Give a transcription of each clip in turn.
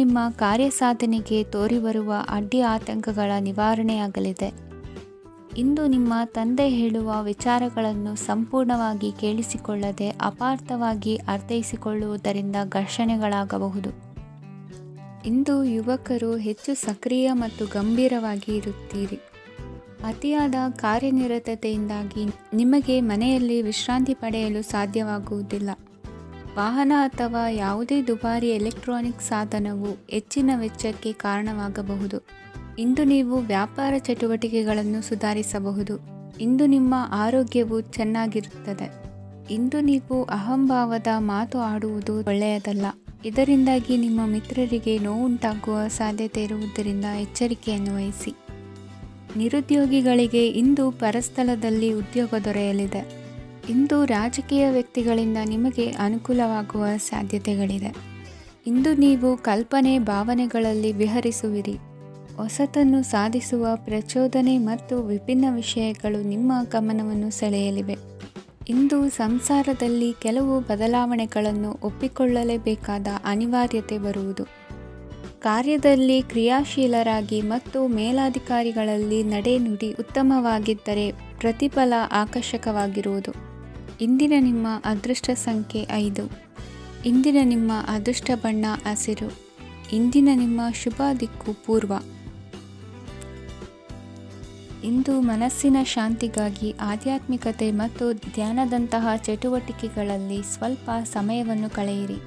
ನಿಮ್ಮ ಕಾರ್ಯಸಾಧನೆಗೆ ತೋರಿಬರುವ ಅಡ್ಡಿ ಆತಂಕಗಳ ನಿವಾರಣೆಯಾಗಲಿದೆ. ಇಂದು ನಿಮ್ಮ ತಂದೆ ಹೇಳುವ ವಿಚಾರಗಳನ್ನು ಸಂಪೂರ್ಣವಾಗಿ ಕೇಳಿಸಿಕೊಳ್ಳದೆ ಅಪಾರ್ಥವಾಗಿ ಅರ್ಥೈಸಿಕೊಳ್ಳುವುದರಿಂದ ಘರ್ಷಣೆಗಳಾಗಬಹುದು. ಇಂದು ಯುವಕರು ಹೆಚ್ಚು ಸಕ್ರಿಯ ಮತ್ತು ಗಂಭೀರವಾಗಿ ಇರುತ್ತೀರಿ. ಅತಿಯಾದ ಕಾರ್ಯನಿರತತೆಯಿಂದಾಗಿ ನಿಮಗೆ ಮನೆಯಲ್ಲಿ ವಿಶ್ರಾಂತಿ ಪಡೆಯಲು ಸಾಧ್ಯವಾಗುವುದಿಲ್ಲ. ವಾಹನ ಅಥವಾ ಯಾವುದೇ ದುಬಾರಿ ಎಲೆಕ್ಟ್ರಾನಿಕ್ ಸಾಧನವು ಹೆಚ್ಚಿನ ವೆಚ್ಚಕ್ಕೆ ಕಾರಣವಾಗಬಹುದು. ಇಂದು ನೀವು ವ್ಯಾಪಾರ ಚಟುವಟಿಕೆಗಳನ್ನು ಸುಧಾರಿಸಬಹುದು. ಇಂದು ನಿಮ್ಮ ಆರೋಗ್ಯವು ಚೆನ್ನಾಗಿರುತ್ತದೆ. ಇಂದು ನೀವು ಅಹಂಭಾವದ ಮಾತು ಆಡುವುದು ಒಳ್ಳೆಯದಲ್ಲ. ಇದರಿಂದಾಗಿ ನಿಮ್ಮ ಮಿತ್ರರಿಗೆ ನೋವುಂಟಾಗುವ ಸಾಧ್ಯತೆ ಇರುವುದರಿಂದ ಎಚ್ಚರಿಕೆಯನ್ನು ವಹಿಸಿ. ನಿರುದ್ಯೋಗಿಗಳಿಗೆ ಇಂದು ಪರಸ್ಥಳದಲ್ಲಿ ಉದ್ಯೋಗ ದೊರೆಯಲಿದೆ. ಇಂದು ರಾಜಕೀಯ ವ್ಯಕ್ತಿಗಳಿಂದ ನಿಮಗೆ ಅನುಕೂಲವಾಗುವ ಸಾಧ್ಯತೆಗಳಿದೆ. ಇಂದು ನೀವು ಕಲ್ಪನೆ ಭಾವನೆಗಳಲ್ಲಿ ವಿಹರಿಸುವಿರಿ. ಹೊಸತನ್ನು ಸಾಧಿಸುವ ಪ್ರಚೋದನೆ ಮತ್ತು ವಿಭಿನ್ನ ವಿಷಯಗಳು ನಿಮ್ಮ ಗಮನವನ್ನು ಸೆಳೆಯಲಿವೆ. ಇಂದು ಸಂಸಾರದಲ್ಲಿ ಕೆಲವು ಬದಲಾವಣೆಗಳನ್ನು ಒಪ್ಪಿಕೊಳ್ಳಲೇಬೇಕಾದ ಅನಿವಾರ್ಯತೆ ಬರುವುದು. ಕಾರ್ಯದಲ್ಲಿ ಕ್ರಿಯಾಶೀಲರಾಗಿ ಮತ್ತು ಮೇಲಾಧಿಕಾರಿಗಳಲ್ಲಿ ನಡೆನುಡಿ ಉತ್ತಮವಾಗಿದ್ದರೆ ಪ್ರತಿಫಲ ಆಕರ್ಷಕವಾಗಿರುವುದು. ಇಂದಿನ ನಿಮ್ಮ ಅದೃಷ್ಟ ಸಂಖ್ಯೆ 5. ಇಂದಿನ ನಿಮ್ಮ ಅದೃಷ್ಟ ಬಣ್ಣ ಹಸಿರು. ಇಂದಿನ ನಿಮ್ಮ ಶುಭ ದಿಕ್ಕು ಪೂರ್ವ. ಇಂದು ಮನಸ್ಸಿನ ಶಾಂತಿಗಾಗಿ ಆಧ್ಯಾತ್ಮಿಕತೆ ಮತ್ತು ಧ್ಯಾನದಂತಹ ಚಟುವಟಿಕೆಗಳಲ್ಲಿ ಸ್ವಲ್ಪ ಸಮಯವನ್ನು ಕಳೆಯಿರಿ.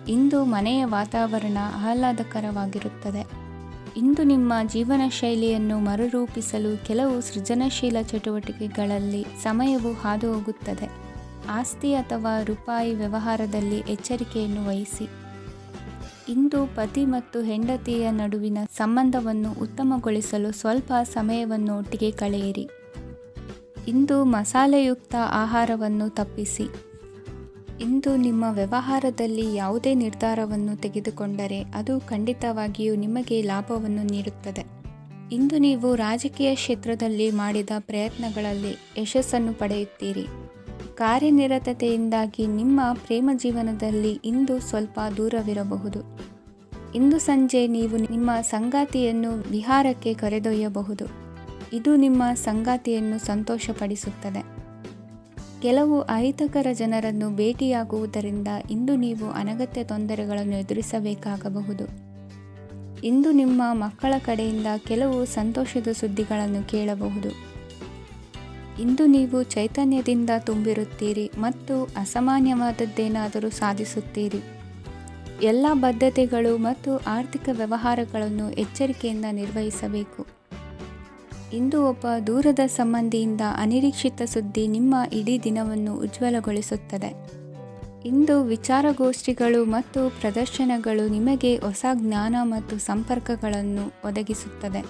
ಇಂದು ಮನೆಯ ವಾತಾವರಣ ಆಹ್ಲಾದಕರವಾಗಿರುತ್ತದೆ. ಇಂದು ನಿಮ್ಮ ಜೀವನ ಶೈಲಿಯನ್ನು ಮರುರೂಪಿಸಲು ಕೆಲವು ಸೃಜನಶೀಲ ಚಟುವಟಿಕೆಗಳಲ್ಲಿ ಸಮಯವು ಹಾದುಹೋಗುತ್ತದೆ. ಆಸ್ತಿ ಅಥವಾ ರೂಪಾಯಿ ವ್ಯವಹಾರದಲ್ಲಿ ಎಚ್ಚರಿಕೆಯನ್ನು ವಹಿಸಿ. ಇಂದು ಪತಿ ಮತ್ತು ಹೆಂಡತಿಯ ನಡುವಿನ ಸಂಬಂಧವನ್ನು ಉತ್ತಮಗೊಳಿಸಲು ಸ್ವಲ್ಪ ಸಮಯವನ್ನು ಒಟ್ಟಿಗೆ ಕಳೆಯಿರಿ. ಇಂದು ಮಸಾಲೆಯುಕ್ತ ಆಹಾರವನ್ನು ತಪ್ಪಿಸಿ. ಇಂದು ನಿಮ್ಮ ವ್ಯವಹಾರದಲ್ಲಿ ಯಾವುದೇ ನಿರ್ಧಾರವನ್ನು ತೆಗೆದುಕೊಂಡರೆ ಅದು ಖಂಡಿತವಾಗಿಯೂ ನಿಮಗೆ ಲಾಭವನ್ನು ನೀಡುತ್ತದೆ. ಇಂದು ನೀವು ರಾಜಕೀಯ ಕ್ಷೇತ್ರದಲ್ಲಿ ಮಾಡಿದ ಪ್ರಯತ್ನಗಳಲ್ಲಿ ಯಶಸ್ಸನ್ನು ಪಡೆಯುತ್ತೀರಿ. ಕಾರ್ಯನಿರತತೆಯಿಂದಾಗಿ ನಿಮ್ಮ ಪ್ರೇಮ ಜೀವನದಲ್ಲಿ ಇಂದು ಸ್ವಲ್ಪ ದೂರವಿರಬಹುದು. ಇಂದು ಸಂಜೆ ನೀವು ನಿಮ್ಮ ಸಂಗಾತಿಯನ್ನು ವಿಹಾರಕ್ಕೆ ಕರೆದೊಯ್ಯಬಹುದು. ಇದು ನಿಮ್ಮ ಸಂಗಾತಿಯನ್ನು ಸಂತೋಷಪಡಿಸುತ್ತದೆ. ಕೆಲವು ಅಹಿತಕರ ಜನರನ್ನು ಭೇಟಿಯಾಗುವುದರಿಂದ ಇಂದು ನೀವು ಅನಗತ್ಯ ತೊಂದರೆಗಳನ್ನು ಎದುರಿಸಬೇಕಾಗಬಹುದು. ಇಂದು ನಿಮ್ಮ ಮಕ್ಕಳ ಕಡೆಯಿಂದ ಕೆಲವು ಸಂತೋಷದ ಸುದ್ದಿಗಳನ್ನು ಕೇಳಬಹುದು. ಇಂದು ನೀವು ಚೈತನ್ಯದಿಂದ ತುಂಬಿರುತ್ತೀರಿ ಮತ್ತು ಅಸಾಮಾನ್ಯವಾದದ್ದೇನಾದರೂ ಸಾಧಿಸುತ್ತೀರಿ. ಎಲ್ಲ ಬದ್ಧತೆಗಳು ಮತ್ತು ಆರ್ಥಿಕ ವ್ಯವಹಾರಗಳನ್ನು ಎಚ್ಚರಿಕೆಯಿಂದ ನಿರ್ವಹಿಸಬೇಕು. ಇಂದು ಒಬ್ಬ ದೂರದ ಸಂಬಂಧಿಯಿಂದ ಅನಿರೀಕ್ಷಿತ ಸುದ್ದಿ ನಿಮ್ಮ ಇಡೀ ದಿನವನ್ನು ಉಜ್ವಲಗೊಳಿಸುತ್ತದೆ. ಇಂದು ವಿಚಾರಗೋಷ್ಠಿಗಳು ಮತ್ತು ಪ್ರದರ್ಶನಗಳು ನಿಮಗೆ ಹೊಸ ಜ್ಞಾನ ಮತ್ತು ಸಂಪರ್ಕಗಳನ್ನು ಒದಗಿಸುತ್ತದೆ.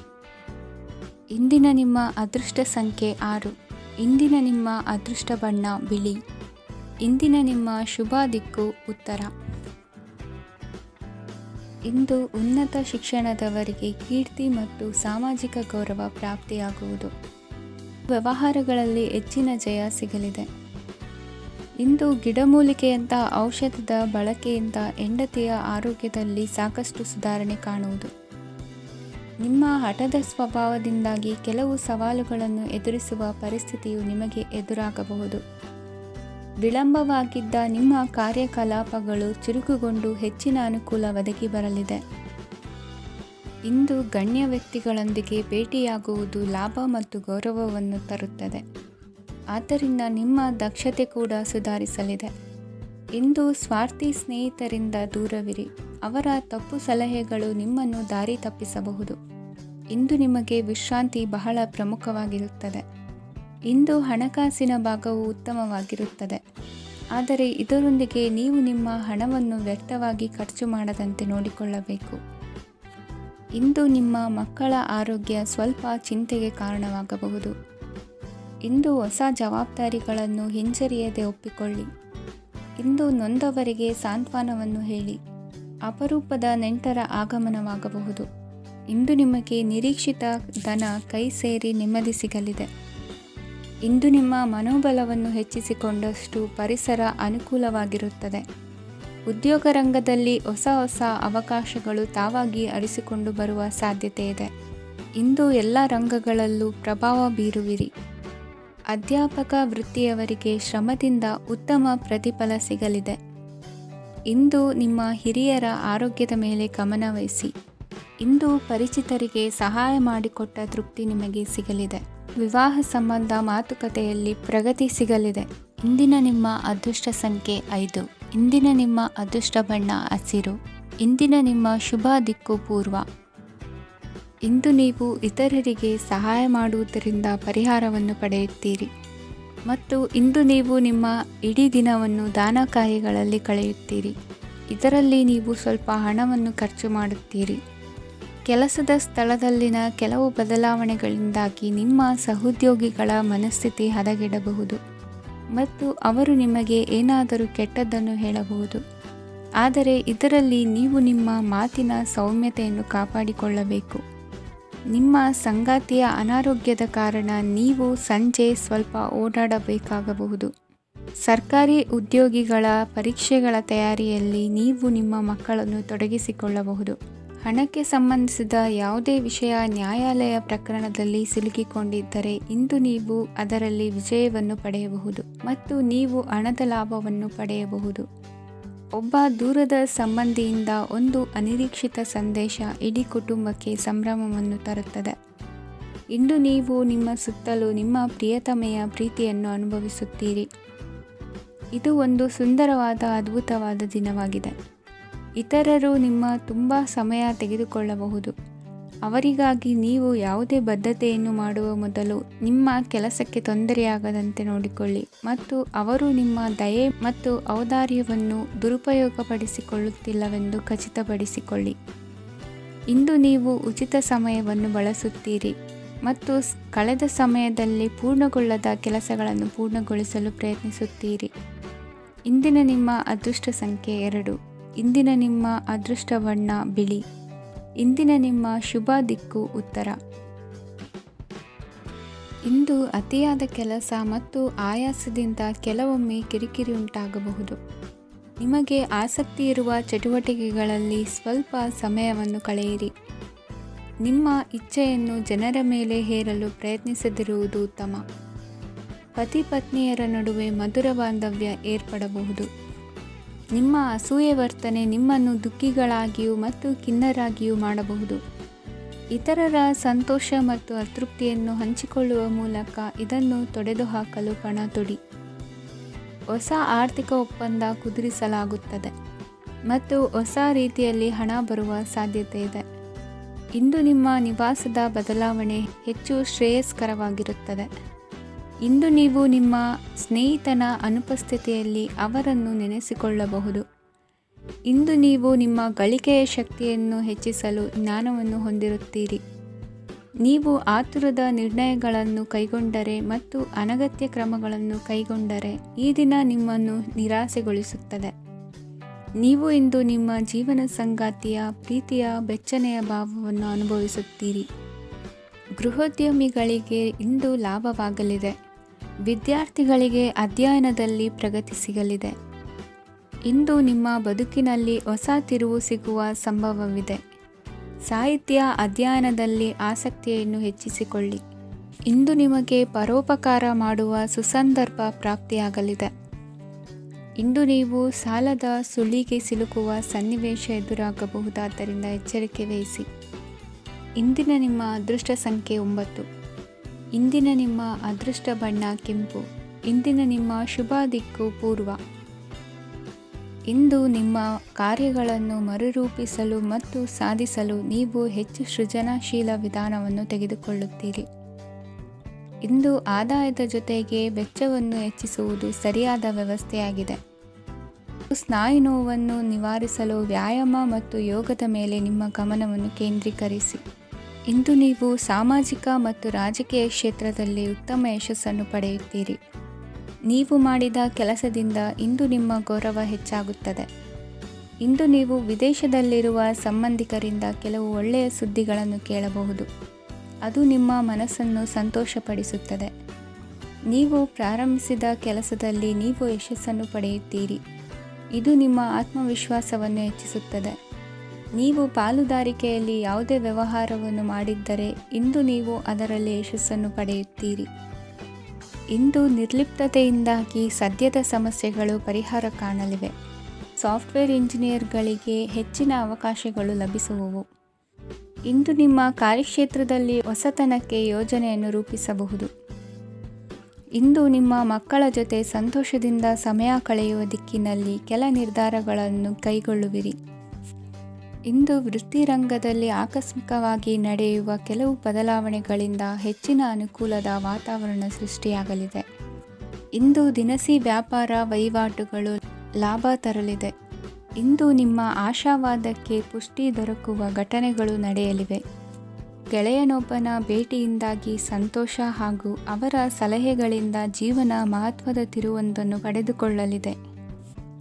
ಇಂದಿನ ನಿಮ್ಮ ಅದೃಷ್ಟ ಸಂಖ್ಯೆ 6. ಇಂದಿನ ನಿಮ್ಮ ಅದೃಷ್ಟ ಬಣ್ಣ ಬಿಳಿ. ಇಂದಿನ ನಿಮ್ಮ ಶುಭ ದಿಕ್ಕು ಉತ್ತರ. ಇಂದು ಉನ್ನತ ಶಿಕ್ಷಣದವರಿಗೆ ಕೀರ್ತಿ ಮತ್ತು ಸಾಮಾಜಿಕ ಗೌರವ ಪ್ರಾಪ್ತಿಯಾಗುವುದು. ವ್ಯವಹಾರಗಳಲ್ಲಿ ಹೆಚ್ಚಿನ ಜಯ ಸಿಗಲಿದೆ. ಇಂದು ಗಿಡಮೂಲಿಕೆಯಂಥ ಔಷಧದ ಬಳಕೆಯಿಂದ ಹೆಂಡತಿಯ ಆರೋಗ್ಯದಲ್ಲಿ ಸಾಕಷ್ಟು ಸುಧಾರಣೆ ಕಾಣುವುದು. ನಿಮ್ಮ ಹಠದ ಸ್ವಭಾವದಿಂದಾಗಿ ಕೆಲವು ಸವಾಲುಗಳನ್ನು ಎದುರಿಸುವ ಪರಿಸ್ಥಿತಿಯು ನಿಮಗೆ ಎದುರಾಗಬಹುದು. ವಿಳಂಬವಾಗಿದ್ದ ನಿಮ್ಮ ಕಾರ್ಯಕಲಾಪಗಳು ಚುರುಕುಗೊಂಡು ಹೆಚ್ಚಿನ ಅನುಕೂಲ ಒದಗಿ ಬರಲಿದೆ. ಇಂದು ಗಣ್ಯ ವ್ಯಕ್ತಿಗಳೊಂದಿಗೆ ಭೇಟಿಯಾಗುವುದು ಲಾಭ ಮತ್ತು ಗೌರವವನ್ನು ತರುತ್ತದೆ. ಆದ್ದರಿಂದ ನಿಮ್ಮ ದಕ್ಷತೆ ಕೂಡ ಸುಧಾರಿಸಲಿದೆ. ಇಂದು ಸ್ವಾರ್ಥಿ ಸ್ನೇಹಿತರಿಂದ ದೂರವಿರಿ. ಅವರ ತಪ್ಪು ಸಲಹೆಗಳು ನಿಮ್ಮನ್ನು ದಾರಿ ತಪ್ಪಿಸಬಹುದು. ಇಂದು ನಿಮಗೆ ವಿಶ್ರಾಂತಿ ಬಹಳ ಪ್ರಮುಖವಾಗಿರುತ್ತದೆ. ಇಂದು ಹಣಕಾಸಿನ ಭಾಗವು ಉತ್ತಮವಾಗಿರುತ್ತದೆ. ಆದರೆ ಇದರೊಂದಿಗೆ ನೀವು ನಿಮ್ಮ ಹಣವನ್ನು ವ್ಯರ್ಥವಾಗಿ ಖರ್ಚು ಮಾಡದಂತೆ ನೋಡಿಕೊಳ್ಳಬೇಕು. ಇಂದು ನಿಮ್ಮ ಮಕ್ಕಳ ಆರೋಗ್ಯ ಸ್ವಲ್ಪ ಚಿಂತೆಗೆ ಕಾರಣವಾಗಬಹುದು. ಇಂದು ಹೊಸ ಜವಾಬ್ದಾರಿಗಳನ್ನು ಹಿಂಜರಿಯದೆ ಒಪ್ಪಿಕೊಳ್ಳಿ. ಇಂದು ನೊಂದವರಿಗೆ ಸಾಂತ್ವನವನ್ನು ಹೇಳಿ. ಅಪರೂಪದ ನೆಂಟರ ಆಗಮನವಾಗಬಹುದು. ಇಂದು ನಿಮಗೆ ನಿರೀಕ್ಷಿತ ಧನ ಕೈ ಸೇರಿ ನೆಮ್ಮದಿ ಸಿಗಲಿದೆ. ಇಂದು ನಿಮ್ಮ ಮನೋಬಲವನ್ನು ಹೆಚ್ಚಿಸಿಕೊಂಡಷ್ಟು ಪರಿಸರ ಅನುಕೂಲವಾಗಿರುತ್ತದೆ. ಉದ್ಯೋಗ ರಂಗದಲ್ಲಿ ಹೊಸ ಹೊಸ ಅವಕಾಶಗಳು ತಾವಾಗಿ ಅರಿಸಿಕೊಂಡು ಬರುವ ಸಾಧ್ಯತೆ ಇದೆ. ಇಂದು ಎಲ್ಲ ರಂಗಗಳಲ್ಲೂ ಪ್ರಭಾವ ಬೀರುವಿರಿ. ಅಧ್ಯಾಪಕ ವೃತ್ತಿಯವರಿಗೆ ಶ್ರಮದಿಂದ ಉತ್ತಮ ಪ್ರತಿಫಲ ಸಿಗಲಿದೆ. ಇಂದು ನಿಮ್ಮ ಹಿರಿಯರ ಆರೋಗ್ಯದ ಮೇಲೆ ಗಮನ ವಹಿಸಿ. ಇಂದು ಪರಿಚಿತರಿಗೆ ಸಹಾಯ ಮಾಡಿಕೊಟ್ಟ ತೃಪ್ತಿ ನಿಮಗೆ ಸಿಗಲಿದೆ. ವಿವಾಹ ಸಂಬಂಧ ಮಾತುಕತೆಯಲ್ಲಿ ಪ್ರಗತಿ ಸಿಗಲಿದೆ. ಇಂದಿನ ನಿಮ್ಮ ಅದೃಷ್ಟ ಸಂಖ್ಯೆ 5. ಇಂದಿನ ನಿಮ್ಮ ಅದೃಷ್ಟ ಬಣ್ಣ ಹಸಿರು. ಇಂದಿನ ನಿಮ್ಮ ಶುಭ ದಿಕ್ಕು ಪೂರ್ವ. ಇಂದು ನೀವು ಇತರರಿಗೆ ಸಹಾಯ ಮಾಡುವುದರಿಂದ ಪರಿಹಾರವನ್ನು ಪಡೆಯುತ್ತೀರಿ ಮತ್ತು ಇಂದು ನೀವು ನಿಮ್ಮ ಇಡೀ ದಿನವನ್ನು ದಾನ ಕಾರ್ಯಗಳಲ್ಲಿ ಕಳೆಯುತ್ತೀರಿ. ಇದರಲ್ಲಿ ನೀವು ಸ್ವಲ್ಪ ಹಣವನ್ನು ಖರ್ಚು ಮಾಡುತ್ತೀರಿ. ಕೆಲಸದ ಸ್ಥಳದಲ್ಲಿನ ಕೆಲವು ಬದಲಾವಣೆಗಳಿಂದಾಗಿ ನಿಮ್ಮ ಸಹೋದ್ಯೋಗಿಗಳ ಮನಸ್ಥಿತಿ ಹದಗೆಡಬಹುದು ಮತ್ತು ಅವರು ನಿಮಗೆ ಏನಾದರೂ ಕೆಟ್ಟದ್ದನ್ನು ಹೇಳಬಹುದು. ಆದರೆ ಇದರಲ್ಲಿ ನೀವು ನಿಮ್ಮ ಮಾತಿನ ಸೌಮ್ಯತೆಯನ್ನು ಕಾಪಾಡಿಕೊಳ್ಳಬೇಕು. ನಿಮ್ಮ ಸಂಗಾತಿಯ ಅನಾರೋಗ್ಯದ ಕಾರಣ ನೀವು ಸಂಜೆ ಸ್ವಲ್ಪ ಓಡಾಡಬೇಕಾಗಬಹುದು. ಸರ್ಕಾರಿ ಉದ್ಯೋಗಿಗಳ ಪರೀಕ್ಷೆಗಳ ತಯಾರಿಯಲ್ಲಿ ನೀವು ನಿಮ್ಮ ಮಕ್ಕಳನ್ನು ತೊಡಗಿಸಿಕೊಳ್ಳಬಹುದು. ಹಣಕ್ಕೆ ಸಂಬಂಧಿಸಿದ ಯಾವುದೇ ವಿಷಯ ನ್ಯಾಯಾಲಯ ಪ್ರಕರಣದಲ್ಲಿ ಸಿಲುಕಿಕೊಂಡಿದ್ದರೆ ಇಂದು ನೀವು ಅದರಲ್ಲಿ ವಿಜಯವನ್ನು ಪಡೆಯಬಹುದು ಮತ್ತು ನೀವು ಹಣದ ಲಾಭವನ್ನು ಪಡೆಯಬಹುದು. ಒಬ್ಬ ದೂರದ ಸಂಬಂಧಿಯಿಂದ ಒಂದು ಅನಿರೀಕ್ಷಿತ ಸಂದೇಶ ಇಡೀ ಕುಟುಂಬಕ್ಕೆ ಸಂಭ್ರಮವನ್ನು ತರುತ್ತದೆ. ಇಂದು ನೀವು ನಿಮ್ಮ ಸುತ್ತಲೂ ನಿಮ್ಮ ಪ್ರಿಯತಮೆಯ ಪ್ರೀತಿಯನ್ನು ಅನುಭವಿಸುತ್ತೀರಿ. ಇದು ಒಂದು ಸುಂದರವಾದ ಅದ್ಭುತವಾದ ದಿನವಾಗಿದೆ. ಇತರರು ನಿಮ್ಮ ತುಂಬ ಸಮಯ ತೆಗೆದುಕೊಳ್ಳಬಹುದು. ಅವರಿಗಾಗಿ ನೀವು ಯಾವುದೇ ಬದ್ಧತೆಯನ್ನು ಮಾಡುವ ಮೊದಲು ನಿಮ್ಮ ಕೆಲಸಕ್ಕೆ ತೊಂದರೆಯಾಗದಂತೆ ನೋಡಿಕೊಳ್ಳಿ ಮತ್ತು ಅವರು ನಿಮ್ಮ ದಯೆ ಮತ್ತು ಔದಾರ್ಯವನ್ನು ದುರುಪಯೋಗಪಡಿಸಿಕೊಳ್ಳುತ್ತಿಲ್ಲವೆಂದು ಖಚಿತಪಡಿಸಿಕೊಳ್ಳಿ. ಇಂದು ನೀವು ಉಚಿತ ಸಮಯವನ್ನು ಬಳಸುತ್ತೀರಿ ಮತ್ತು ಕಳೆದ ಸಮಯದಲ್ಲಿ ಪೂರ್ಣಗೊಳ್ಳದ ಕೆಲಸಗಳನ್ನು ಪೂರ್ಣಗೊಳಿಸಲು ಪ್ರಯತ್ನಿಸುತ್ತೀರಿ. ಇಂದಿನ ನಿಮ್ಮ ಅದೃಷ್ಟ ಸಂಖ್ಯೆ 2. ಇಂದಿನ ನಿಮ್ಮ ಅದೃಷ್ಟ ಬಣ್ಣ ಬಿಳಿ. ಇಂದಿನ ನಿಮ್ಮ ಶುಭ ದಿಕ್ಕು ಉತ್ತರ. ಇಂದು ಅತಿಯಾದ ಕೆಲಸ ಮತ್ತು ಆಯಾಸದಿಂದ ಕೆಲವೊಮ್ಮೆ ಕಿರಿಕಿರಿ ಉಂಟಾಗಬಹುದು. ನಿಮಗೆ ಆಸಕ್ತಿ ಇರುವ ಚಟುವಟಿಕೆಗಳಲ್ಲಿ ಸ್ವಲ್ಪ ಸಮಯವನ್ನು ಕಳೆಯಿರಿ. ನಿಮ್ಮ ಇಚ್ಛೆಯನ್ನು ಜನರ ಮೇಲೆ ಹೇರಲು ಪ್ರಯತ್ನಿಸದಿರುವುದು ಉತ್ತಮ. ಪತಿ ಪತ್ನಿಯರ ನಡುವೆ ಮಧುರ ಬಾಂಧವ್ಯ ಏರ್ಪಡಬಹುದು. ನಿಮ್ಮ ಅಸೂಯೆ ವರ್ತನೆ ನಿಮ್ಮನ್ನು ದುಃಖಿಗಳಾಗಿಯೂ ಮತ್ತು ಖಿನ್ನರಾಗಿಯೂ ಮಾಡಬಹುದು. ಇತರರ ಸಂತೋಷ ಮತ್ತು ಅತೃಪ್ತಿಯನ್ನು ಹಂಚಿಕೊಳ್ಳುವ ಮೂಲಕ ಇದನ್ನು ತೊಡೆದುಹಾಕಲು ಪಣ ತೊಡಿ. ಹೊಸ ಆರ್ಥಿಕ ಒಪ್ಪಂದ ಕುದುರಿಸಲಾಗುತ್ತದೆ ಮತ್ತು ಹೊಸ ರೀತಿಯಲ್ಲಿ ಹಣ ಬರುವ ಸಾಧ್ಯತೆ ಇದೆ. ಇಂದು ನಿಮ್ಮ ನಿವಾಸದ ಬದಲಾವಣೆ ಹೆಚ್ಚು ಶ್ರೇಯಸ್ಕರವಾಗಿರುತ್ತದೆ. ಇಂದು ನೀವು ನಿಮ್ಮ ಸ್ನೇಹಿತನ ಅನುಪಸ್ಥಿತಿಯಲ್ಲಿ ಅವರನ್ನು ನೆನೆಸಿಕೊಳ್ಳಬಹುದು. ಇಂದು ನೀವು ನಿಮ್ಮ ಗಳಿಕೆಯ ಶಕ್ತಿಯನ್ನು ಹೆಚ್ಚಿಸಲು ಜ್ಞಾನವನ್ನು ಹೊಂದಿರುತ್ತೀರಿ. ನೀವು ಆತುರದ ನಿರ್ಣಯಗಳನ್ನು ಕೈಗೊಂಡರೆ ಮತ್ತು ಅನಗತ್ಯ ಕ್ರಮಗಳನ್ನು ಕೈಗೊಂಡರೆ ಈ ದಿನ ನಿಮ್ಮನ್ನು ನಿರಾಸೆಗೊಳಿಸುತ್ತದೆ. ನೀವು ಇಂದು ನಿಮ್ಮ ಜೀವನ ಸಂಗಾತಿಯ ಪ್ರೀತಿಯ ಬೆಚ್ಚನೆಯ ಭಾವವನ್ನು ಅನುಭವಿಸುತ್ತೀರಿ. ಗೃಹೋದ್ಯಮಿಗಳಿಗೆ ಇಂದು ಲಾಭವಾಗಲಿದೆ. ವಿದ್ಯಾರ್ಥಿಗಳಿಗೆ ಅಧ್ಯಯನದಲ್ಲಿ ಪ್ರಗತಿ ಸಿಗಲಿದೆ. ಇಂದು ನಿಮ್ಮ ಬದುಕಿನಲ್ಲಿ ಹೊಸ ತಿರುವು ಸಿಗುವ ಸಂಭವವಿದೆ. ಸಾಹಿತ್ಯ ಅಧ್ಯಯನದಲ್ಲಿ ಆಸಕ್ತಿಯನ್ನು ಹೆಚ್ಚಿಸಿಕೊಳ್ಳಿ. ಇಂದು ನಿಮಗೆ ಪರೋಪಕಾರ ಮಾಡುವ ಸುಸಂದರ್ಭ ಪ್ರಾಪ್ತಿಯಾಗಲಿದೆ. ಇಂದು ನೀವು ಸಾಲದ ಸುಳಿಗೆ ಸಿಲುಕುವ ಸನ್ನಿವೇಶ ಎದುರಾಗಬಹುದಾದ್ದರಿಂದ ಎಚ್ಚರಿಕೆ ವಹಿಸಿ. ಇಂದಿನ ನಿಮ್ಮ ಅದೃಷ್ಟ ಸಂಖ್ಯೆ 9. ಇಂದಿನ ನಿಮ್ಮ ಅದೃಷ್ಟ ಬಣ್ಣ ಕೆಂಪು. ಇಂದಿನ ನಿಮ್ಮ ಶುಭ ದಿಕ್ಕು ಪೂರ್ವ. ಇಂದು ನಿಮ್ಮ ಕಾರ್ಯಗಳನ್ನು ಮರುರೂಪಿಸಲು ಮತ್ತು ಸಾಧಿಸಲು ನೀವು ಹೆಚ್ಚು ಸೃಜನಶೀಲ ವಿಧಾನವನ್ನು ತೆಗೆದುಕೊಳ್ಳುತ್ತೀರಿ. ಇಂದು ಆದಾಯದ ಜೊತೆಗೆ ವೆಚ್ಚವನ್ನು ಹೆಚ್ಚಿಸುವುದು ಸರಿಯಾದ ವ್ಯವಸ್ಥೆಯಾಗಿದೆ. ಸ್ನಾಯು ನೋವನ್ನು ನಿವಾರಿಸಲು ವ್ಯಾಯಾಮ ಮತ್ತು ಯೋಗದ ಮೇಲೆ ನಿಮ್ಮ ಗಮನವನ್ನು ಕೇಂದ್ರೀಕರಿಸಿ. ಇಂದು ನೀವು ಸಾಮಾಜಿಕ ಮತ್ತು ರಾಜಕೀಯ ಕ್ಷೇತ್ರದಲ್ಲಿ ಉತ್ತಮ ಯಶಸ್ಸನ್ನು ಪಡೆಯುತ್ತೀರಿ. ನೀವು ಮಾಡಿದ ಕೆಲಸದಿಂದ ಇಂದು ನಿಮ್ಮ ಗೌರವ ಹೆಚ್ಚಾಗುತ್ತದೆ. ಇಂದು ನೀವು ವಿದೇಶದಲ್ಲಿರುವ ಸಂಬಂಧಿಕರಿಂದ ಕೆಲವು ಒಳ್ಳೆಯ ಸುದ್ದಿಗಳನ್ನು ಕೇಳಬಹುದು. ಅದು ನಿಮ್ಮ ಮನಸ್ಸನ್ನು ಸಂತೋಷಪಡಿಸುತ್ತದೆ. ನೀವು ಪ್ರಾರಂಭಿಸಿದ ಕೆಲಸದಲ್ಲಿ ನೀವು ಯಶಸ್ಸನ್ನು ಪಡೆಯುತ್ತೀರಿ. ಇದು ನಿಮ್ಮ ಆತ್ಮವಿಶ್ವಾಸವನ್ನು ಹೆಚ್ಚಿಸುತ್ತದೆ. ನೀವು ಪಾಲುದಾರಿಕೆಯಲ್ಲಿ ಯಾವುದೇ ವ್ಯವಹಾರವನ್ನು ಮಾಡಿದ್ದರೆ ಇಂದು ನೀವು ಅದರಲ್ಲಿ ಯಶಸ್ಸನ್ನು ಪಡೆಯುತ್ತೀರಿ. ಇಂದು ನಿರ್ಲಿಪ್ತತೆಯಿಂದಾಗಿ ಸದ್ಯದ ಸಮಸ್ಯೆಗಳು ಪರಿಹಾರ ಕಾಣಲಿವೆ. ಸಾಫ್ಟ್ವೇರ್ ಇಂಜಿನಿಯರ್ಗಳಿಗೆ ಹೆಚ್ಚಿನ ಅವಕಾಶಗಳು ಲಭಿಸುವವು. ಇಂದು ನಿಮ್ಮ ಕಾರ್ಯಕ್ಷೇತ್ರದಲ್ಲಿ ಹೊಸತನಕ್ಕೆ ಯೋಜನೆಯನ್ನು ರೂಪಿಸಬಹುದು. ಇಂದು ನಿಮ್ಮ ಮಕ್ಕಳ ಜೊತೆ ಸಂತೋಷದಿಂದ ಸಮಯ ಕಳೆಯುವ ದಿಕ್ಕಿನಲ್ಲಿ ಕೆಲ ನಿರ್ಧಾರಗಳನ್ನು ಕೈಗೊಳ್ಳುವಿರಿ. ಇಂದು ವೃತ್ತಿರಂಗದಲ್ಲಿ ಆಕಸ್ಮಿಕವಾಗಿ ನಡೆಯುವ ಕೆಲವು ಬದಲಾವಣೆಗಳಿಂದ ಹೆಚ್ಚಿನ ಅನುಕೂಲದ ವಾತಾವರಣ ಸೃಷ್ಟಿಯಾಗಲಿದೆ. ಇಂದು ದಿನಸಿ ವ್ಯಾಪಾರ ವಹಿವಾಟುಗಳು ಲಾಭ ತರಲಿದೆ. ಇಂದು ನಿಮ್ಮ ಆಶಾವಾದಕ್ಕೆ ಪುಷ್ಟಿ ದೊರಕುವ ಘಟನೆಗಳು ನಡೆಯಲಿವೆ. ಗೆಳೆಯನೊಬ್ಬನ ಭೇಟಿಯಿಂದಾಗಿ ಸಂತೋಷ ಹಾಗೂ ಅವರ ಸಲಹೆಗಳಿಂದ ಜೀವನ ಮಹತ್ವದ ತಿರುವೊಂದನ್ನು ಪಡೆದುಕೊಳ್ಳಲಿದೆ.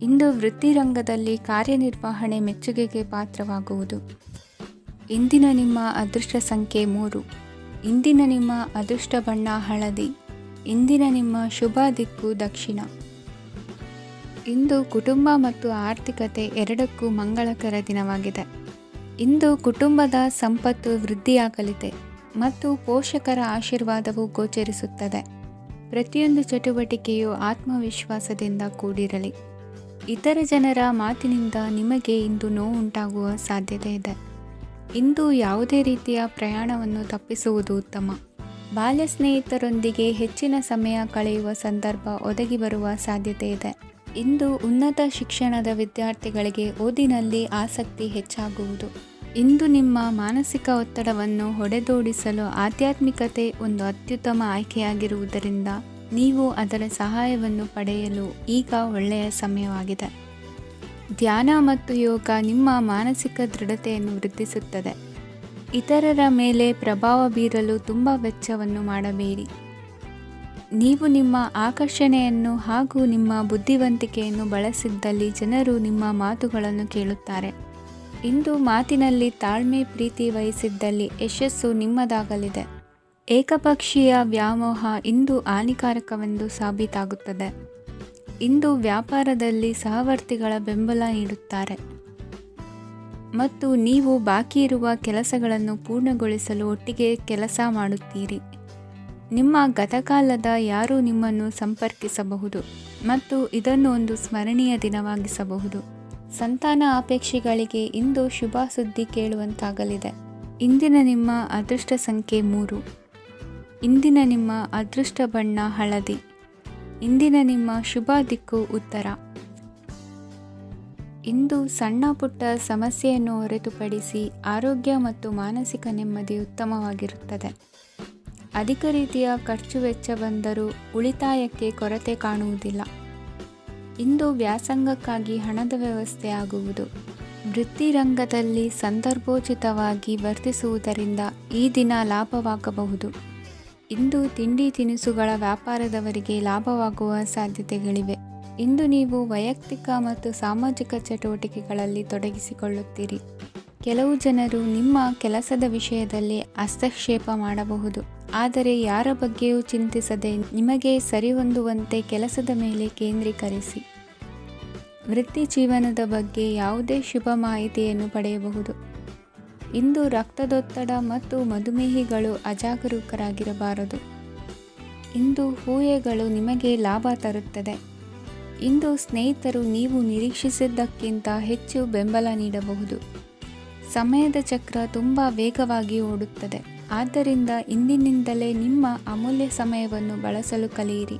ಇಂದು ವೃತ್ತಿರಂಗದಲ್ಲಿ ಕಾರ್ಯನಿರ್ವಹಣೆ ಮೆಚ್ಚುಗೆಗೆ ಪಾತ್ರವಾಗುವುದು. ಇಂದಿನ ನಿಮ್ಮ ಅದೃಷ್ಟ ಸಂಖ್ಯೆ 3. ಇಂದಿನ ನಿಮ್ಮ ಅದೃಷ್ಟ ಬಣ್ಣ ಹಳದಿ. ಇಂದಿನ ನಿಮ್ಮ ಶುಭ ದಿಕ್ಕು ದಕ್ಷಿಣ. ಇಂದು ಕುಟುಂಬ ಮತ್ತು ಆರ್ಥಿಕತೆ ಎರಡಕ್ಕೂ ಮಂಗಳಕರ ದಿನವಾಗಿದೆ. ಇಂದು ಕುಟುಂಬದ ಸಂಪತ್ತು ವೃದ್ಧಿಯಾಗಲಿದೆ ಮತ್ತು ಪೋಷಕರ ಆಶೀರ್ವಾದವು ಗೋಚರಿಸುತ್ತದೆ. ಪ್ರತಿಯೊಂದು ಚಟುವಟಿಕೆಯು ಆತ್ಮವಿಶ್ವಾಸದಿಂದ ಕೂಡಿರಲಿ. ಇತರ ಜನರ ಮಾತಿನಿಂದ ನಿಮಗೆ ಇಂದು ನೋವುಂಟಾಗುವ ಸಾಧ್ಯತೆ ಇದೆ. ಇಂದು ಯಾವುದೇ ರೀತಿಯ ಪ್ರಯಾಣವನ್ನು ತಪ್ಪಿಸುವುದು ಉತ್ತಮ. ಬಾಲ್ಯ ಸ್ನೇಹಿತರೊಂದಿಗೆ ಹೆಚ್ಚಿನ ಸಮಯ ಕಳೆಯುವ ಸಂದರ್ಭ ಒದಗಿ ಬರುವ ಸಾಧ್ಯತೆ ಇದೆ. ಇಂದು ಉನ್ನತ ಶಿಕ್ಷಣದ ವಿದ್ಯಾರ್ಥಿಗಳಿಗೆ ಓದಿನಲ್ಲಿ ಆಸಕ್ತಿ ಹೆಚ್ಚಾಗುವುದು. ಇಂದು ನಿಮ್ಮ ಮಾನಸಿಕ ಒತ್ತಡವನ್ನು ಹೊಡೆದೋಡಿಸಲು ಆಧ್ಯಾತ್ಮಿಕತೆ ಒಂದು ಅತ್ಯುತ್ತಮ ಆಯ್ಕೆಯಾಗಿರುವುದರಿಂದ ನೀವು ಅದರ ಸಹಾಯವನ್ನು ಪಡೆಯಲು ಈಗ ಒಳ್ಳೆಯ ಸಮಯವಾಗಿದೆ. ಧ್ಯಾನ ಮತ್ತು ಯೋಗ ನಿಮ್ಮ ಮಾನಸಿಕ ದೃಢತೆಯನ್ನು ವೃದ್ಧಿಸುತ್ತದೆ. ಇತರರ ಮೇಲೆ ಪ್ರಭಾವ ಬೀರಲು ತುಂಬ ವೆಚ್ಚವನ್ನು ಮಾಡಬೇಡಿ. ನೀವು ನಿಮ್ಮ ಆಕರ್ಷಣೆಯನ್ನು ಹಾಗೂ ನಿಮ್ಮ ಬುದ್ಧಿವಂತಿಕೆಯನ್ನು ಬಳಸಿದ್ದಲ್ಲಿ ಜನರು ನಿಮ್ಮ ಮಾತುಗಳನ್ನು ಕೇಳುತ್ತಾರೆ. ಇಂದು ಮಾತಿನಲ್ಲಿ ತಾಳ್ಮೆ ಪ್ರೀತಿ ವಹಿಸಿದ್ದಲ್ಲಿ ಯಶಸ್ಸು ನಿಮ್ಮದಾಗಲಿದೆ. ಏಕಪಕ್ಷೀಯ ವ್ಯಾಮೋಹ ಇಂದು ಹಾನಿಕಾರಕವೆಂದು ಸಾಬೀತಾಗುತ್ತದೆ. ಇಂದು ವ್ಯಾಪಾರದಲ್ಲಿ ಸಹವರ್ತಿಗಳ ಬೆಂಬಲ ನೀಡುತ್ತಾರೆ ಮತ್ತು ನೀವು ಬಾಕಿ ಇರುವ ಕೆಲಸಗಳನ್ನು ಪೂರ್ಣಗೊಳಿಸಲು ಒಟ್ಟಿಗೆ ಕೆಲಸ ಮಾಡುತ್ತೀರಿ. ನಿಮ್ಮ ಗತಕಾಲದ ಯಾರೂ ನಿಮ್ಮನ್ನು ಸಂಪರ್ಕಿಸಬಹುದು ಮತ್ತು ಇದನ್ನು ಒಂದು ಸ್ಮರಣೀಯ ದಿನವಾಗಿಸಬಹುದು. ಸಂತಾನ ಅಪೇಕ್ಷೆಗಳಿಗೆ ಇಂದು ಶುಭ ಸುದ್ದಿ ಕೇಳುವಂತಾಗಲಿದೆ. ಇಂದಿನ ನಿಮ್ಮ ಅದೃಷ್ಟ ಸಂಖ್ಯೆ 3. ಇಂದಿನ ನಿಮ್ಮ ಅದೃಷ್ಟ ಬಣ್ಣ ಹಳದಿ. ಇಂದಿನ ನಿಮ್ಮ ಶುಭ ದಿಕ್ಕು ಉತ್ತರ. ಇಂದು ಸಣ್ಣ ಪುಟ್ಟ ಸಮಸ್ಯೆಯನ್ನು ಹೊರತುಪಡಿಸಿ ಆರೋಗ್ಯ ಮತ್ತು ಮಾನಸಿಕ ನೆಮ್ಮದಿ ಉತ್ತಮವಾಗಿರುತ್ತದೆ. ಅಧಿಕ ರೀತಿಯ ಖರ್ಚು ವೆಚ್ಚ ಬಂದರೂ ಉಳಿತಾಯಕ್ಕೆ ಕೊರತೆ ಕಾಣುವುದಿಲ್ಲ. ಇಂದು ವ್ಯಾಸಂಗಕ್ಕಾಗಿ ಹಣದ ವ್ಯವಸ್ಥೆ ಆಗುವುದು. ವೃತ್ತಿರಂಗದಲ್ಲಿ ಸಂದರ್ಭೋಚಿತವಾಗಿ ವರ್ತಿಸುವುದರಿಂದ ಈ ದಿನ ಲಾಭವಾಗಬಹುದು. ಇಂದು ತಿಂಡಿ ತಿನಿಸುಗಳ ವ್ಯಾಪಾರದವರಿಗೆ ಲಾಭವಾಗುವ ಸಾಧ್ಯತೆಗಳಿವೆ. ಇಂದು ನೀವು ವೈಯಕ್ತಿಕ ಮತ್ತು ಸಾಮಾಜಿಕ ಚಟುವಟಿಕೆಗಳಲ್ಲಿ ತೊಡಗಿಸಿಕೊಳ್ಳುತ್ತೀರಿ. ಕೆಲವು ಜನರು ನಿಮ್ಮ ಕೆಲಸದ ವಿಷಯದಲ್ಲಿ ಹಸ್ತಕ್ಷೇಪ ಮಾಡಬಹುದು, ಆದರೆ ಯಾರ ಬಗ್ಗೆಯೂ ಚಿಂತಿಸದೆ ನಿಮಗೆ ಸರಿಹೊಂದುವಂತೆ ಕೆಲಸದ ಮೇಲೆ ಕೇಂದ್ರೀಕರಿಸಿ. ವೃತ್ತಿ ಜೀವನದ ಬಗ್ಗೆ ಯಾವುದೇ ಶುಭ ಮಾಹಿತಿಯನ್ನು ಪಡೆಯಬಹುದು. ಇಂದು ರಕ್ತದೊತ್ತಡ ಮತ್ತು ಮಧುಮೇಹಿಗಳು ಅಜಾಗರೂಕರಾಗಿರಬಾರದು. ಇಂದು ಊಹೆಗಳು ನಿಮಗೆ ಲಾಭ ತರುತ್ತದೆ. ಇಂದು ಸ್ನೇಹಿತರು ನೀವು ನಿರೀಕ್ಷಿಸಿದ್ದಕ್ಕಿಂತ ಹೆಚ್ಚು ಬೆಂಬಲ ನೀಡಬಹುದು. ಸಮಯದ ಚಕ್ರ ತುಂಬ ವೇಗವಾಗಿ ಓಡುತ್ತದೆ. ಆದ್ದರಿಂದ ಇಂದಿನಿಂದಲೇ ನಿಮ್ಮ ಅಮೂಲ್ಯ ಸಮಯವನ್ನು ಬಳಸಲು ಕಲಿಯಿರಿ.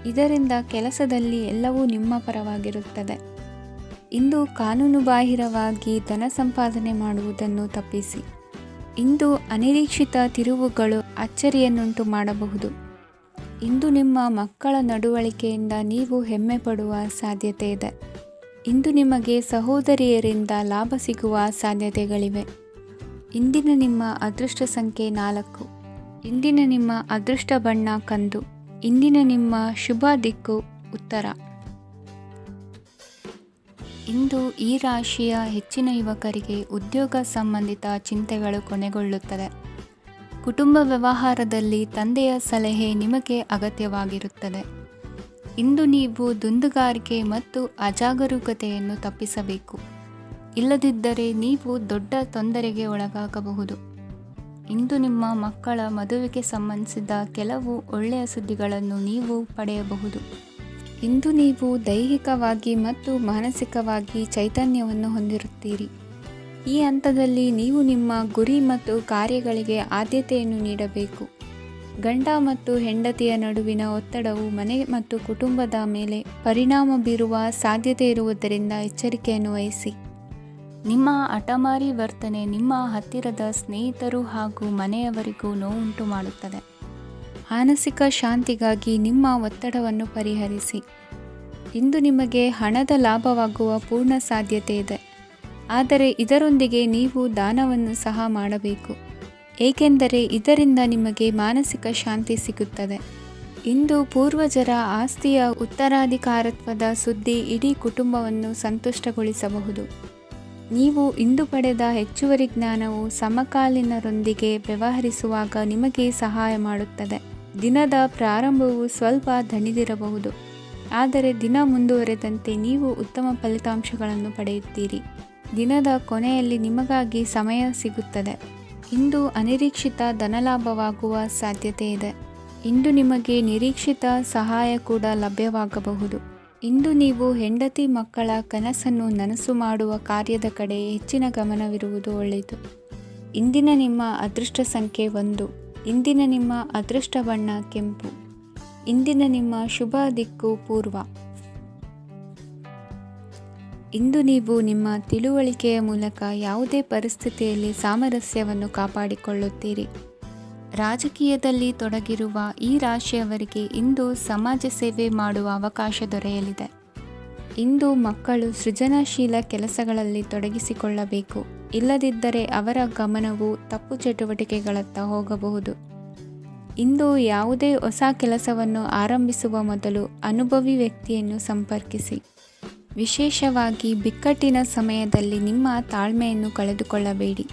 ಇದರಿಂದ ಕೆಲಸದಲ್ಲಿ ಎಲ್ಲವೂ ನಿಮ್ಮ ಪರವಾಗಿರುತ್ತದೆ. ಇಂದು ಕಾನೂನುಬಾಹಿರವಾಗಿ ಧನ ಸಂಪಾದನೆ ಮಾಡುವುದನ್ನು ತಪ್ಪಿಸಿ. ಇಂದು ಅನಿರೀಕ್ಷಿತ ತಿರುವುಗಳು ಅಚ್ಚರಿಯನ್ನುಂಟು ಮಾಡಬಹುದು. ಇಂದು ನಿಮ್ಮ ಮಕ್ಕಳ ನಡವಳಿಕೆಯಿಂದ ನೀವು ಹೆಮ್ಮೆ ಪಡುವ ಸಾಧ್ಯತೆ ಇದೆ. ಇಂದು ನಿಮಗೆ ಸಹೋದರಿಯರಿಂದ ಲಾಭ ಸಿಗುವ ಸಾಧ್ಯತೆಗಳಿವೆ. ಇಂದಿನ ನಿಮ್ಮ ಅದೃಷ್ಟ ಸಂಖ್ಯೆ 4. ಇಂದಿನ ನಿಮ್ಮ ಅದೃಷ್ಟ ಬಣ್ಣ ಕಂದು. ಇಂದಿನ ನಿಮ್ಮ ಶುಭ ದಿಕ್ಕು ಉತ್ತರ. ಇಂದು ಈ ರಾಶಿಯ ಹೆಚ್ಚಿನ ಯುವಕರಿಗೆ ಉದ್ಯೋಗ ಸಂಬಂಧಿತ ಚಿಂತೆಗಳು ಕೊನೆಗೊಳ್ಳುತ್ತದೆ. ಕುಟುಂಬ ವ್ಯವಹಾರದಲ್ಲಿ ತಂದೆಯ ಸಲಹೆ ನಿಮಗೆ ಅಗತ್ಯವಾಗಿರುತ್ತದೆ. ಇಂದು ನೀವು ದುಂದುಗಾರಿಕೆ ಮತ್ತು ಅಜಾಗರೂಕತೆಯನ್ನು ತಪ್ಪಿಸಬೇಕು. ಇಲ್ಲದಿದ್ದರೆ ನೀವು ದೊಡ್ಡ ತೊಂದರೆಗೆ ಒಳಗಾಗಬಹುದು. ಇಂದು ನಿಮ್ಮ ಮಕ್ಕಳ ಮದುವೆಗೆ ಸಂಬಂಧಿಸಿದ ಕೆಲವು ಒಳ್ಳೆಯ ಸುದ್ದಿಗಳನ್ನು ನೀವು ಪಡೆಯಬಹುದು. ಇಂದು ನೀವು ದೈಹಿಕವಾಗಿ ಮತ್ತು ಮಾನಸಿಕವಾಗಿ ಚೈತನ್ಯವನ್ನು ಹೊಂದಿರುತ್ತೀರಿ. ಈ ಹಂತದಲ್ಲಿ ನೀವು ನಿಮ್ಮ ಗುರಿ ಮತ್ತು ಕಾರ್ಯಗಳಿಗೆ ಆದ್ಯತೆಯನ್ನು ನೀಡಬೇಕು. ಗಂಡ ಮತ್ತು ಹೆಂಡತಿಯ ನಡುವಿನ ಒತ್ತಡವು ಮನೆ ಮತ್ತು ಕುಟುಂಬದ ಮೇಲೆ ಪರಿಣಾಮ ಬೀರುವ ಸಾಧ್ಯತೆ ಇರುವುದರಿಂದ ಎಚ್ಚರಿಕೆಯನ್ನು ವಹಿಸಿ. ನಿಮ್ಮ ಹಠಮಾರಿ ವರ್ತನೆ ನಿಮ್ಮ ಹತ್ತಿರದ ಸ್ನೇಹಿತರು ಹಾಗೂ ಮನೆಯವರಿಗೂ ನೋವುಂಟು ಮಾಡುತ್ತದೆ. ಮಾನಸಿಕ ಶಾಂತಿಗಾಗಿ ನಿಮ್ಮ ಒತ್ತಡವನ್ನು ಪರಿಹರಿಸಿ. ಇಂದು ನಿಮಗೆ ಹಣದ ಲಾಭವಾಗುವ ಪೂರ್ಣ ಸಾಧ್ಯತೆ ಇದೆ, ಆದರೆ ಇದರೊಂದಿಗೆ ನೀವು ದಾನವನ್ನು ಸಹ ಮಾಡಬೇಕು, ಏಕೆಂದರೆ ಇದರಿಂದ ನಿಮಗೆ ಮಾನಸಿಕ ಶಾಂತಿ ಸಿಗುತ್ತದೆ. ಇಂದು ಪೂರ್ವಜರ ಆಸ್ತಿಯ ಉತ್ತರಾಧಿಕಾರತ್ವದ ಸುದ್ದಿ ಇಡೀ ಕುಟುಂಬವನ್ನು ಸಂತುಷ್ಟಗೊಳಿಸಬಹುದು. ನೀವು ಇಂದು ಪಡೆದ ಹೆಚ್ಚುವರಿ ಜ್ಞಾನವು ಸಮಕಾಲೀನರೊಂದಿಗೆ ವ್ಯವಹರಿಸುವಾಗ ನಿಮಗೆ ಸಹಾಯ ಮಾಡುತ್ತದೆ. ದಿನದ ಪ್ರಾರಂಭವು ಸ್ವಲ್ಪ ದಣಿದಿರಬಹುದು, ಆದರೆ ದಿನ ಮುಂದುವರೆದಂತೆ ನೀವು ಉತ್ತಮ ಫಲಿತಾಂಶಗಳನ್ನು ಪಡೆಯುತ್ತೀರಿ. ದಿನದ ಕೊನೆಯಲ್ಲಿ ನಿಮಗಾಗಿ ಸಮಯ ಸಿಗುತ್ತದೆ. ಇಂದು ಅನಿರೀಕ್ಷಿತ ಧನಲಾಭವಾಗುವ ಸಾಧ್ಯತೆ ಇದೆ. ಇಂದು ನಿಮಗೆ ನಿರೀಕ್ಷಿತ ಸಹಾಯ ಕೂಡ ಲಭ್ಯವಾಗಬಹುದು. ಇಂದು ನೀವು ಹೆಂಡತಿ ಮಕ್ಕಳ ಕನಸನ್ನು ನನಸು ಮಾಡುವ ಕಾರ್ಯದ ಕಡೆ ಹೆಚ್ಚಿನ ಗಮನವಿರುವುದು ಒಳ್ಳೆಯದು. ಇಂದಿನ ನಿಮ್ಮ ಅದೃಷ್ಟ ಸಂಖ್ಯೆ 1. ಇಂದಿನ ನಿಮ್ಮ ಅದೃಷ್ಟ ಬಣ್ಣ ಕೆಂಪು. ಇಂದಿನ ನಿಮ್ಮ ಶುಭ ದಿಕ್ಕು ಪೂರ್ವ. ಇಂದು ನೀವು ನಿಮ್ಮ ತಿಳುವಳಿಕೆಯ ಮೂಲಕ ಯಾವುದೇ ಪರಿಸ್ಥಿತಿಯಲ್ಲಿ ಸಾಮರಸ್ಯವನ್ನು ಕಾಪಾಡಿಕೊಳ್ಳುತ್ತೀರಿ. ರಾಜಕೀಯದಲ್ಲಿ ತೊಡಗಿರುವ ಈ ರಾಶಿಯವರಿಗೆ ಇಂದು ಸಮಾಜ ಸೇವೆ ಮಾಡುವ ಅವಕಾಶ ದೊರೆಯಲಿದೆ. ಇಂದು ಮಕ್ಕಳು ಸೃಜನಶೀಲ ಕೆಲಸಗಳಲ್ಲಿ ತೊಡಗಿಸಿಕೊಳ್ಳಬೇಕು, ಇಲ್ಲದಿದ್ದರೆ ಅವರ ಗಮನವು ತಪ್ಪು ಚಟುವಟಿಕೆಗಳತ್ತ ಹೋಗಬಹುದು. ಇಂದು ಯಾವುದೇ ಹೊಸ ಕೆಲಸವನ್ನು ಆರಂಭಿಸುವ ಮೊದಲು ಅನುಭವಿ ವ್ಯಕ್ತಿಯನ್ನು ಸಂಪರ್ಕಿಸಿ. ವಿಶೇಷವಾಗಿ ಬಿಕ್ಕಟ್ಟಿನ ಸಮಯದಲ್ಲಿ ನಿಮ್ಮ ತಾಳ್ಮೆಯನ್ನು ಕಳೆದುಕೊಳ್ಳಬೇಡಿ.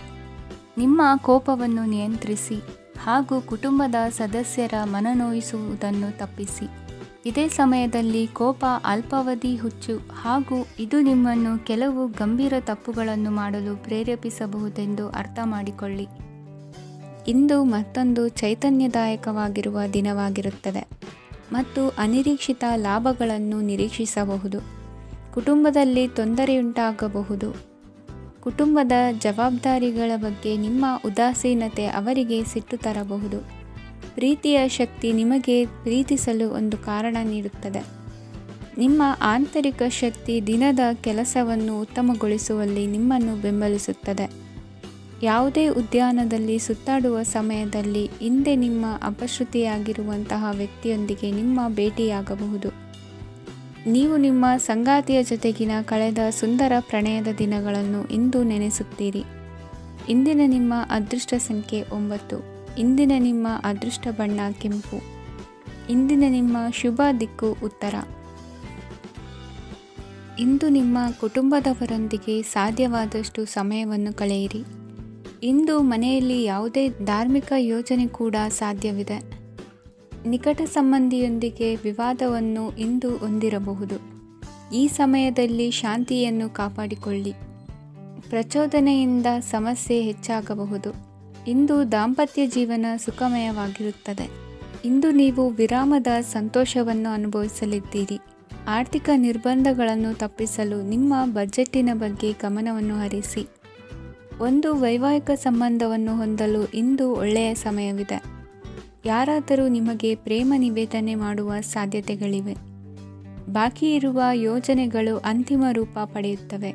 ನಿಮ್ಮ ಕೋಪವನ್ನು ನಿಯಂತ್ರಿಸಿ ಹಾಗೂ ಕುಟುಂಬದ ಸದಸ್ಯರ ಮನನೋಯಿಸುವುದನ್ನು ತಪ್ಪಿಸಿ. ಇದೇ ಸಮಯದಲ್ಲಿ ಕೋಪ ಅಲ್ಪಾವಧಿ ಹುಚ್ಚು ಹಾಗೂ ಇದು ನಿಮ್ಮನ್ನು ಕೆಲವು ಗಂಭೀರ ತಪ್ಪುಗಳನ್ನು ಮಾಡಲು ಪ್ರೇರೇಪಿಸಬಹುದೆಂದು ಅರ್ಥ ಮಾಡಿಕೊಳ್ಳಿ. ಇಂದು ಮತ್ತೊಂದು ಚೈತನ್ಯದಾಯಕವಾಗಿರುವ ದಿನವಾಗಿರುತ್ತದೆ ಮತ್ತು ಅನಿರೀಕ್ಷಿತ ಲಾಭಗಳನ್ನು ನಿರೀಕ್ಷಿಸಬಹುದು. ಕುಟುಂಬದಲ್ಲಿ ತೊಂದರೆಯುಂಟಾಗಬಹುದು. ಕುಟುಂಬದ ಜವಾಬ್ದಾರಿಗಳ ಬಗ್ಗೆ ನಿಮ್ಮ ಉದಾಸೀನತೆ ಅವರಿಗೆ ಸಿಟ್ಟು ತರಬಹುದು. ಪ್ರೀತಿಯ ಶಕ್ತಿ ನಿಮಗೆ ಪ್ರೀತಿಸಲು ಒಂದು ಕಾರಣ ನೀಡುತ್ತದೆ. ನಿಮ್ಮ ಆಂತರಿಕ ಶಕ್ತಿ ದಿನದ ಕೆಲಸವನ್ನು ಉತ್ತಮಗೊಳಿಸುವಲ್ಲಿ ನಿಮ್ಮನ್ನು ಬೆಂಬಲಿಸುತ್ತದೆ. ಯಾವುದೇ ಉದ್ಯಾನದಲ್ಲಿ ಸುತ್ತಾಡುವ ಸಮಯದಲ್ಲಿ ಹಿಂದೆ ನಿಮ್ಮ ಅಪಶ್ರುತಿಯಾಗಿರುವಂತಹ ವ್ಯಕ್ತಿಯೊಂದಿಗೆ ನಿಮ್ಮ ಭೇಟಿಯಾಗಬಹುದು. ನೀವು ನಿಮ್ಮ ಸಂಗಾತಿಯ ಜೊತೆಗಿನ ಕಳೆದ ಸುಂದರ ಪ್ರಣಯದ ದಿನಗಳನ್ನು ಇಂದು ನೆನೆಸುತ್ತೀರಿ. ಇಂದಿನ ನಿಮ್ಮ ಅದೃಷ್ಟ ಸಂಖ್ಯೆ 9. ಇಂದಿನ ನಿಮ್ಮ ಅದೃಷ್ಟ ಬಣ್ಣ ಕೆಂಪು. ಇಂದಿನ ನಿಮ್ಮ ಶುಭ ದಿಕ್ಕು ಉತ್ತರ. ಇಂದು ನಿಮ್ಮ ಕುಟುಂಬದವರೊಂದಿಗೆ ಸಾಧ್ಯವಾದಷ್ಟು ಸಮಯವನ್ನು ಕಳೆಯಿರಿ. ಇಂದು ಮನೆಯಲ್ಲಿ ಯಾವುದೇ ಧಾರ್ಮಿಕ ಯೋಜನೆ ಕೂಡ ಸಾಧ್ಯವಿದೆ. ನಿಕಟ ಸಂಬಂಧಿಯೊಂದಿಗೆ ವಿವಾದವನ್ನು ಇಂದು ಹೊಂದಿರಬಹುದು. ಈ ಸಮಯದಲ್ಲಿ ಶಾಂತಿಯನ್ನು ಕಾಪಾಡಿಕೊಳ್ಳಿ. ಪ್ರಚೋದನೆಯಿಂದ ಸಮಸ್ಯೆ ಹೆಚ್ಚಾಗಬಹುದು. ಇಂದು ದಾಂಪತ್ಯ ಜೀವನ ಸುಖಮಯವಾಗಿರುತ್ತದೆ. ಇಂದು ನೀವು ವಿರಾಮದ ಸಂತೋಷವನ್ನು ಅನುಭವಿಸಲಿದ್ದೀರಿ. ಆರ್ಥಿಕ ನಿರ್ಬಂಧಗಳನ್ನು ತಪ್ಪಿಸಲು ನಿಮ್ಮ ಬಜೆಟ್ಟಿನ ಬಗ್ಗೆ ಗಮನವನ್ನು ಹರಿಸಿ. ಒಂದು ವೈವಾಹಿಕ ಸಂಬಂಧವನ್ನು ಹೊಂದಲು ಇಂದು ಒಳ್ಳೆಯ ಸಮಯವಿದೆ. ಯಾರಾದರೂ ನಿಮಗೆ ಪ್ರೇಮ ನಿವೇದನೆ ಮಾಡುವ ಸಾಧ್ಯತೆಗಳಿವೆ. ಬಾಕಿ ಇರುವ ಯೋಜನೆಗಳು ಅಂತಿಮ ರೂಪ ಪಡೆಯುತ್ತವೆ.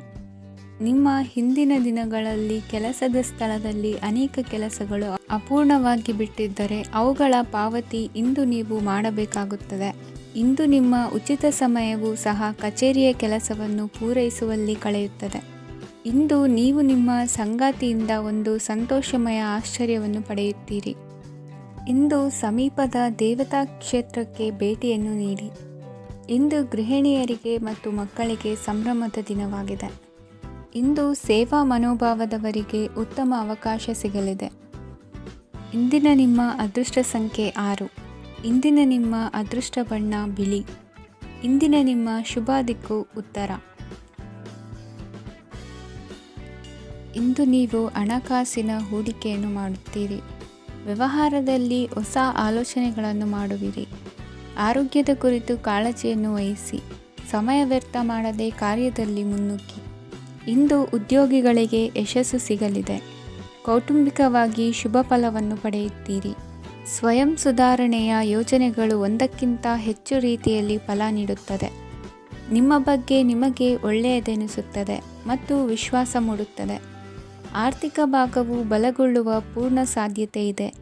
ನಿಮ್ಮ ಹಿಂದಿನ ದಿನಗಳಲ್ಲಿ ಕೆಲಸದ ಸ್ಥಳದಲ್ಲಿ ಅನೇಕ ಕೆಲಸಗಳು ಅಪೂರ್ಣವಾಗಿ ಬಿಟ್ಟಿದ್ದರೆ ಅವುಗಳ ಪಾವತಿ ಇಂದು ನೀವು ಮಾಡಬೇಕಾಗುತ್ತದೆ. ಇಂದು ನಿಮ್ಮ ಉಚಿತ ಸಮಯವು ಸಹ ಕಚೇರಿಯ ಕೆಲಸವನ್ನು ಪೂರೈಸುವಲ್ಲಿ ಕಳೆಯುತ್ತದೆ. ಇಂದು ನೀವು ನಿಮ್ಮ ಸಂಗಾತಿಯಿಂದ ಒಂದು ಸಂತೋಷಮಯ ಆಶ್ಚರ್ಯವನ್ನು ಪಡೆಯುತ್ತೀರಿ. ಇಂದು ಸಮೀಪದ ದೇವತಾ ಕ್ಷೇತ್ರಕ್ಕೆ ಭೇಟಿಯನ್ನು ನೀಡಿ. ಇಂದು ಗೃಹಿಣಿಯರಿಗೆ ಮತ್ತು ಮಕ್ಕಳಿಗೆ ಸಂಭ್ರಮದ ದಿನವಾಗಿದೆ. ಇಂದು ಸೇವಾ ಮನೋಭಾವದವರಿಗೆ ಉತ್ತಮ ಅವಕಾಶ ಸಿಗಲಿದೆ. ಇಂದಿನ ನಿಮ್ಮ ಅದೃಷ್ಟ ಸಂಖ್ಯೆ 6. ಇಂದಿನ ನಿಮ್ಮ ಅದೃಷ್ಟ ಬಣ್ಣ ಬಿಳಿ. ಇಂದಿನ ನಿಮ್ಮ ಶುಭ ದಿಕ್ಕು ಉತ್ತರ. ಇಂದು ನೀವು ಹಣಕಾಸಿನ ಹೂಡಿಕೆಯನ್ನು ಮಾಡುತ್ತೀರಿ. ವ್ಯವಹಾರದಲ್ಲಿ ಹೊಸ ಆಲೋಚನೆಗಳನ್ನು ಮಾಡುವಿರಿ. ಆರೋಗ್ಯದ ಕುರಿತು ಕಾಳಜಿಯನ್ನು ವಹಿಸಿ. ಸಮಯ ವ್ಯರ್ಥ ಮಾಡದೆ ಕಾರ್ಯದಲ್ಲಿ ಮುನ್ನುಗ್ಗಿ. ಇಂದು ಉದ್ಯೋಗಿಗಳಿಗೆ ಯಶಸ್ಸು ಸಿಗಲಿದೆ. ಕೌಟುಂಬಿಕವಾಗಿ ಶುಭ ಫಲವನ್ನು ಪಡೆಯುತ್ತೀರಿ. ಸ್ವಯಂ ಸುಧಾರಣೆಯ ಯೋಜನೆಗಳು ಒಂದಕ್ಕಿಂತ ಹೆಚ್ಚು ರೀತಿಯಲ್ಲಿ ಫಲ ನೀಡುತ್ತದೆ. ನಿಮ್ಮ ಬಗ್ಗೆ ನಿಮಗೆ ಒಳ್ಳೆಯದೆನಿಸುತ್ತದೆ ಮತ್ತು ವಿಶ್ವಾಸ ಮೂಡುತ್ತದೆ. ಆರ್ಥಿಕ ಭಾಗವು ಬಲಗೊಳ್ಳುವ ಪೂರ್ಣ ಸಾಧ್ಯತೆ ಇದೆ.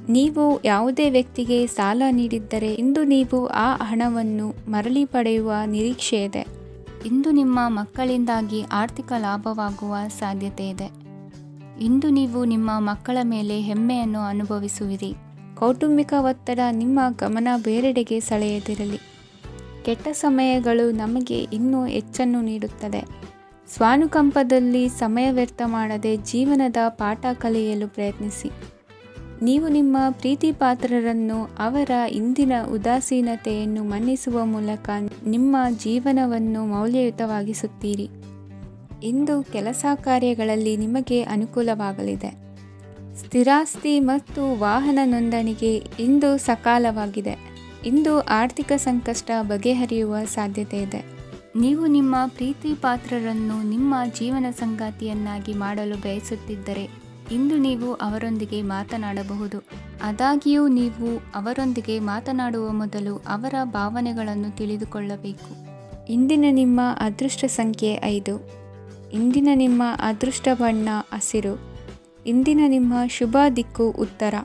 ನೀವು ಯಾವುದೇ ವ್ಯಕ್ತಿಗೆ ಸಾಲ ನೀಡಿದ್ದರೆ ಇಂದು ನೀವು ಆ ಹಣವನ್ನು ಮರಳಿ ಪಡೆಯುವ ನಿರೀಕ್ಷೆ ಇದೆ. ಇಂದು ನಿಮ್ಮ ಮಕ್ಕಳಿಂದಾಗಿ ಆರ್ಥಿಕ ಲಾಭವಾಗುವ ಸಾಧ್ಯತೆ ಇದೆ. ಇಂದು ನೀವು ನಿಮ್ಮ ಮಕ್ಕಳ ಮೇಲೆ ಹೆಮ್ಮೆಯನ್ನು ಅನುಭವಿಸುವಿರಿ. ಕೌಟುಂಬಿಕ ಒತ್ತಡ ನಿಮ್ಮ ಗಮನ ಬೇರೆಡೆಗೆ ಸೆಳೆಯದಿರಲಿ. ಕೆಟ್ಟ ಸಮಯಗಳು ನಮಗೆ ಇನ್ನೂ ಹೆಚ್ಚನ್ನು ನೀಡುತ್ತದೆ. ಸ್ವಾನುಕಂಪದಲ್ಲಿ ಸಮಯ ವ್ಯರ್ಥ ಮಾಡದೆ ಜೀವನದ ಪಾಠ ಕಲಿಯಲು ಪ್ರಯತ್ನಿಸಿ. ನೀವು ನಿಮ್ಮ ಪ್ರೀತಿ ಪಾತ್ರರನ್ನು ಅವರ ಇಂದಿನ ಉದಾಸೀನತೆಯನ್ನು ಮನ್ನಿಸುವ ಮೂಲಕ ನಿಮ್ಮ ಜೀವನವನ್ನು ಮೌಲ್ಯಯುತವಾಗಿಸುತ್ತೀರಿ. ಇಂದು ಕೆಲಸ ಕಾರ್ಯಗಳಲ್ಲಿ ನಿಮಗೆ ಅನುಕೂಲವಾಗಲಿದೆ. ಸ್ಥಿರಾಸ್ತಿ ಮತ್ತು ವಾಹನ ನೋಂದಣಿಗೆ ಇಂದು ಸಕಾಲವಾಗಿದೆ. ಇಂದು ಆರ್ಥಿಕ ಸಂಕಷ್ಟ ಬಗೆಹರಿಯುವ ಸಾಧ್ಯತೆ ಇದೆ. ನೀವು ನಿಮ್ಮ ಪ್ರೀತಿ ಪಾತ್ರರನ್ನು ನಿಮ್ಮ ಜೀವನ ಸಂಗಾತಿಯನ್ನಾಗಿ ಮಾಡಲು ಬಯಸುತ್ತಿದ್ದರೆ ಇಂದು ನೀವು ಅವರೊಂದಿಗೆ ಮಾತನಾಡಬಹುದು. ಆದಾಗ್ಯೂ ನೀವು ಅವರೊಂದಿಗೆ ಮಾತನಾಡುವ ಮೊದಲು ಅವರ ಭಾವನೆಗಳನ್ನು ತಿಳಿದುಕೊಳ್ಳಬೇಕು. ಇಂದಿನ ನಿಮ್ಮ ಅದೃಷ್ಟ ಸಂಖ್ಯೆ 5. ಇಂದಿನ ನಿಮ್ಮ ಅದೃಷ್ಟ ಬಣ್ಣ ಹಸಿರು. ಇಂದಿನ ನಿಮ್ಮ ಶುಭ ದಿಕ್ಕು ಉತ್ತರ.